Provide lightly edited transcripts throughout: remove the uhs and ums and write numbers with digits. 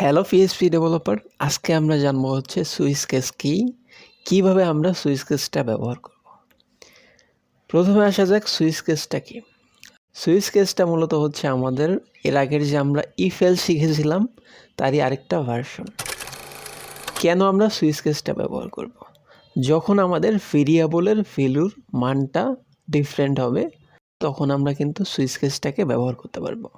Hello PHP developer, আজকে আমরা জানবো হচ্ছে সুইচ কেস কি, কিভাবে আমরা সুইচ কেসটা ব্যবহার করব। প্রথমে আসা যাক সুইচ কেসটা কি। সুইচ কেসটা মূলত হচ্ছে আমাদের এর আগের যে আমরা ইফ এলস শিখেছিলাম তারই আরেকটা ভার্সন। কেন আমরা সুইচ কেসটা ব্যবহার করব? যখন আমাদের ভেরিয়েবলের ভ্যালুর মানটা ডিফারেন্ট হবে তখন আমরা কিন্তু সুইচ কেসটাকে ব্যবহার করতে পারবো।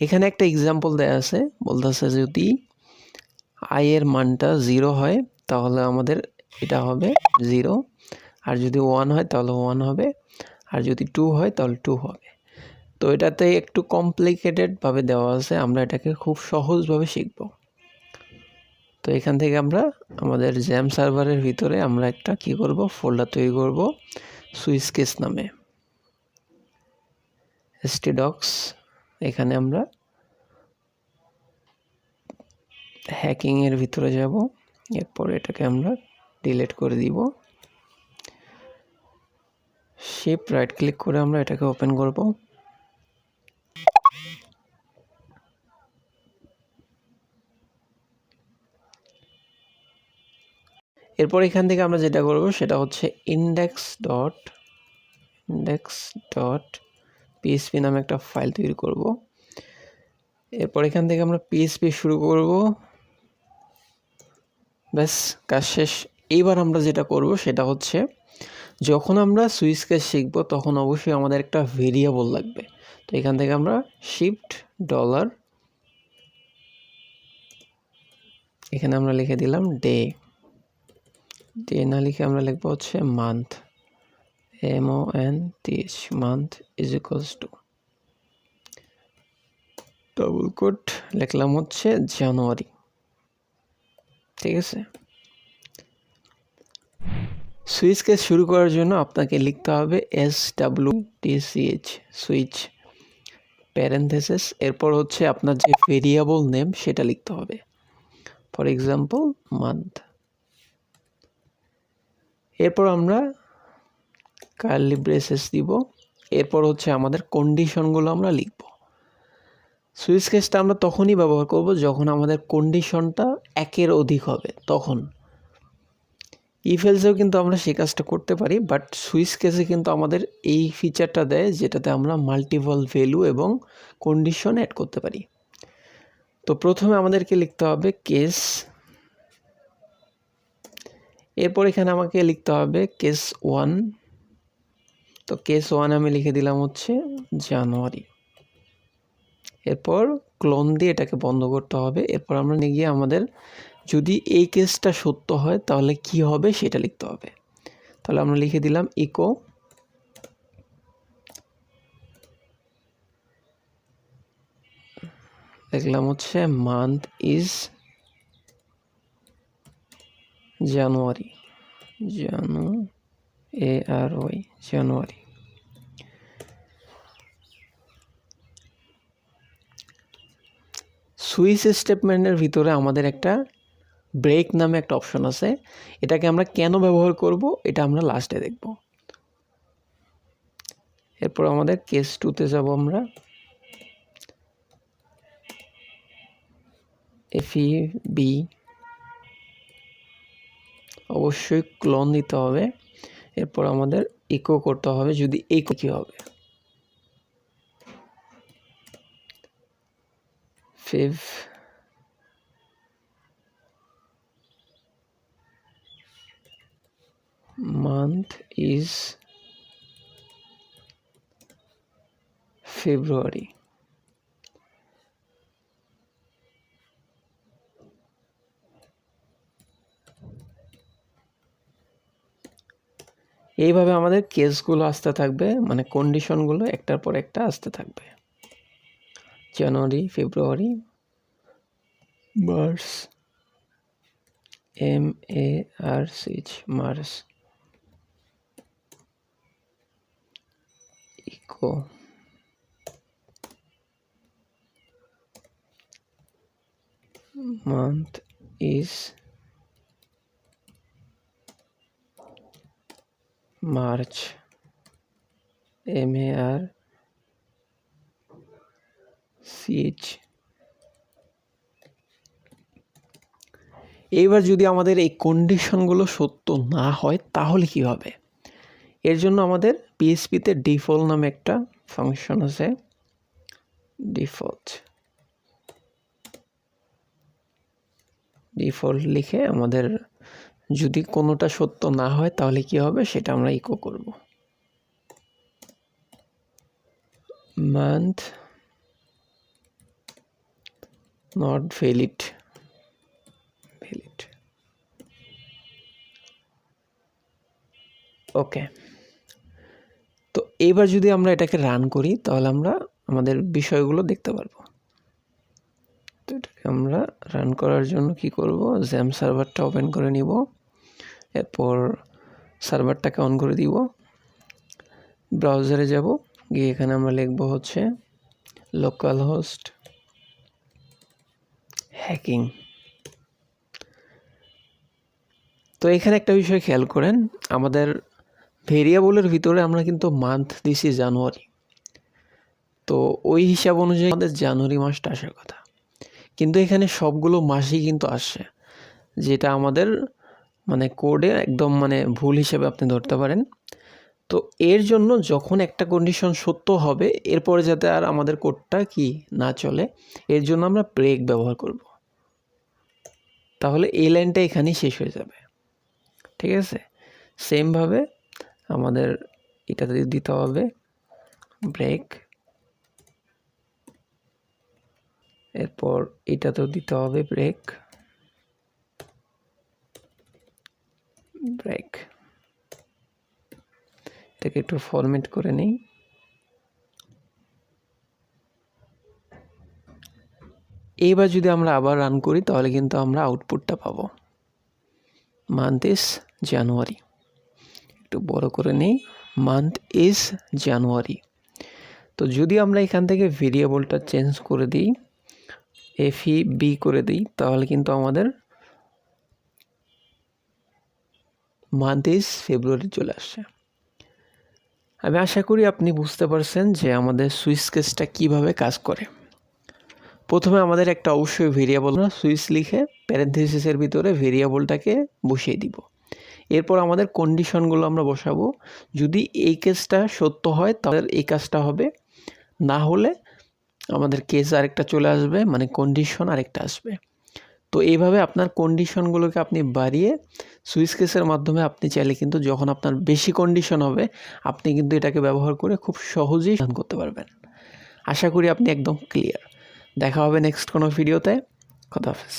এখানে একটা এক্সাম্পল দেয়া আছে, বলতেছে যদি আই এর মানটা 0 হয় তাহলে আমাদের এটা হবে 0, আর যদি 1 হয় তাহলে 1 হবে, আর যদি 2 হয় তাহলে 2 হবে। তো এটাতে একটু কমপ্লিকেটেডভাবে দেওয়া আছে, আমরা এটাকে খুব সহজভাবে শিখব। তো এখান থেকে আমরা আমাদের জ্যাম সার্ভারের ভিতরে আমরা একটা কি করব, ফোল্ডার তৈরি করব সুইচ কেস নামে, htdocs। এখানে আমরা হ্যাকিংয়ের ভিতরে যাব, এরপর এটাকে আমরা ডিলিট করে দিব। শিফট রাইট ক্লিক করে আমরা এটাকে ওপেন করব। এরপর এখান থেকে আমরা যেটা করব সেটা হচ্ছে index.php নামে একটা ফাইল তৈরি করব। এরপর এখান থেকে আমরা php শুরু করব। ব্যাস, কাজ শেষ। এইবার আমরা যেটা করব সেটা হচ্ছে যখন আমরা সুইচ কেস শিখব তখন অবশ্যই আমাদের একটা ভেরিয়েবল লাগবে। তো এখান থেকে আমরা শিফট ডলার, এখানে আমরা লিখে দিলাম ডে না লিখে আমরা লিখবো হচ্ছে month, MONTH, month is equals to double quote লিখলাম হচ্ছে জানুয়ারি। ঠিক আছে। সুইচ কেস শুরু করার জন্য আপনাকে লিখতে হবে SWTCH, সুইচ প্যারেন্থেসিস, এরপর হচ্ছে আপনার যে ভেরিয়েবল নেম সেটা লিখতে হবে, ফর এক্সাম্পল মান্থ। এরপর আমরা কার্লি ব্রেসেস দিব। এরপর হচ্ছে আমাদের কন্ডিশনগুলো আমরা লিখব। সুইচ কেসটা আমরা তখনই ব্যবহার করব যখন আমাদের কন্ডিশনটা একের অধিক হবে তখন। ইফ এলসেও কিন্তু আমরা সেই কাজটা করতে পারি, বাট সুইচ কেসে কিন্তু আমাদের এই ফিচারটা দেয় যেটাতে আমরা মাল্টিপল ভ্যালু এবং কন্ডিশন অ্যাড করতে পারি। তো প্রথমে আমাদেরকে লিখতে হবে কেস, এরপর এখানে আমাকে লিখতে হবে কেস 1। তো কেস 1 আমি লিখে দিলাম হচ্ছে জানুয়ারি। এরপর ক্লোন দিয়ে এটাকে বন্ধ করতে হবে। এরপর আমরা নিয়ে গিয়ে আমাদের যদি এই কেসটা সত্য হয় তাহলে কি হবে সেটা লিখতে হবে। তাহলে আমরা লিখে দিলাম ইকো লিখলাম হচ্ছে month is January, January. Switch স্টেটমেন্টের ভিতরে আমাদের একটা ব্রেক নামে একটা অপশন আছে, এটাকে আমরা কেন ব্যবহার করব এটা আমরা লাস্টে দেখব। এরপর আমাদের কেস 2তে যাব আমরা, FEB অবশ্যই ক্লোন দিতে হবে। এরপর আমাদের ইকো করতে হবে, যদি ইকো কি হবে ফেভ month is February। এইভাবে আমাদের কেসগুলো আসতে থাকবে, মানে কন্ডিশনগুলো একটার পর একটা আসতে থাকবে। January, February, March, MARCH, March, echo, month is March, MARCH, এইবার যদি আমাদের এই কন্ডিশনগুলো সত্য না হয় তাহলে কি হবে? এর জন্য আমাদের পিএইচপিতে ডিফল্ট নামে একটা ফাংশন আছে, ডিফল্ট লিখে আমাদের যদি কোনোটা সত্য না হয় তাহলে কি হবে সেটা আমরা ইকো করব। মান্থ নট ভ্যালিড, ওকে। তো এবার যদি আমরা এটাকে রান করি তাহলে আমরা আমাদের বিষয়গুলো দেখতে পারবো। তো এটাকে আমরা রান করার জন্য কি করব, জ্যাম সার্ভারটা ওপেন করে নিব, এরপর সার্ভারটাকে অন করে দিব, ব্রাউজারে যাব, গিয়ে এখানে আমরা লিখব হচ্ছে লোকাল হোস্ট হ্যাকিং। তো এখানে একটা বিষয় খেয়াল করেন, আমাদের ভেরিয়েবলের ভিতরে আমরা কিন্তু মান্থ দিছি জানুয়ারি, তো ওই হিসাব অনুযায়ী আমাদের জানুয়ারি মাসটা আসার কথা, কিন্তু এখানে সবগুলো মাসই কিন্তু আসছে, যেটা আমাদের মানে কোডে একদম মানে ভুল হিসেবে আপনি ধরতে পারেন। তো এর জন্য যখন একটা কন্ডিশন সত্য হবে এরপরে যাতে আর আমাদের কোডটা কি না চলে, এর জন্য আমরা ব্রেক ব্যবহার করব। তাহলে এই লাইনটা এখানেই শেষ হয়ে যাবে, ঠিক আছে? সেমভাবে আমাদের এটাতে দিতে হবে ব্রেক, এরপর এটাতেও দিতে হবে ব্রেক, এটাকে একটু ফরম্যাট করে নিই। এইবার যদি আমরা আবার রান করি তাহলে কিন্তু আমরা আউটপুটটা পাবো, মান্থ ইজ জানুয়ারি। একটু বড় করে নেই, মান্থ ইজ জানুয়ারি। তো যদি আমরা এখান থেকে ভেরিয়েবলটা চেঞ্জ করে দিই, FEB করে দিই, তাহলে কিন্তু আমাদের মান্থ ইজ ফেব্রুয়ারি চলে আসছে। আমি আশা করি আপনি বুঝতে পারছেন যে আমাদের সুইচ কেসটা কিভাবে কাজ করে। প্রথমে আমাদের একটা অবশ্যই ভেরিয়েবল, সুইচ লিখে প্যারেন্থেসিসের ভিতরে ভেরিয়েবলটাকে বসিয়ে দিব। এরপর আমাদের কন্ডিশনগুলো আমরা বসাবো, যদি এই কেসটা সত্য হয় তাহলে এই কাজটা হবে, না হলে আমাদের কেস আরেকটা চলে আসবে, মানে কন্ডিশন আরেকটা আসবে। তো এইভাবে আপনার কন্ডিশনগুলোকে আপনি বাড়িয়ে সুইচ কেসের মাধ্যমে আপনি চাইলে কিন্তু যখন আপনার বেশি কন্ডিশন হবে আপনি কিন্তু এটাকে ব্যবহার করে খুব সহজেই রান করতে পারবেন। আশা করি আপনি একদম ক্লিয়ার। দেখা হবে নেক্সট কোনো ভিডিওতে। খোদা হাফেজ।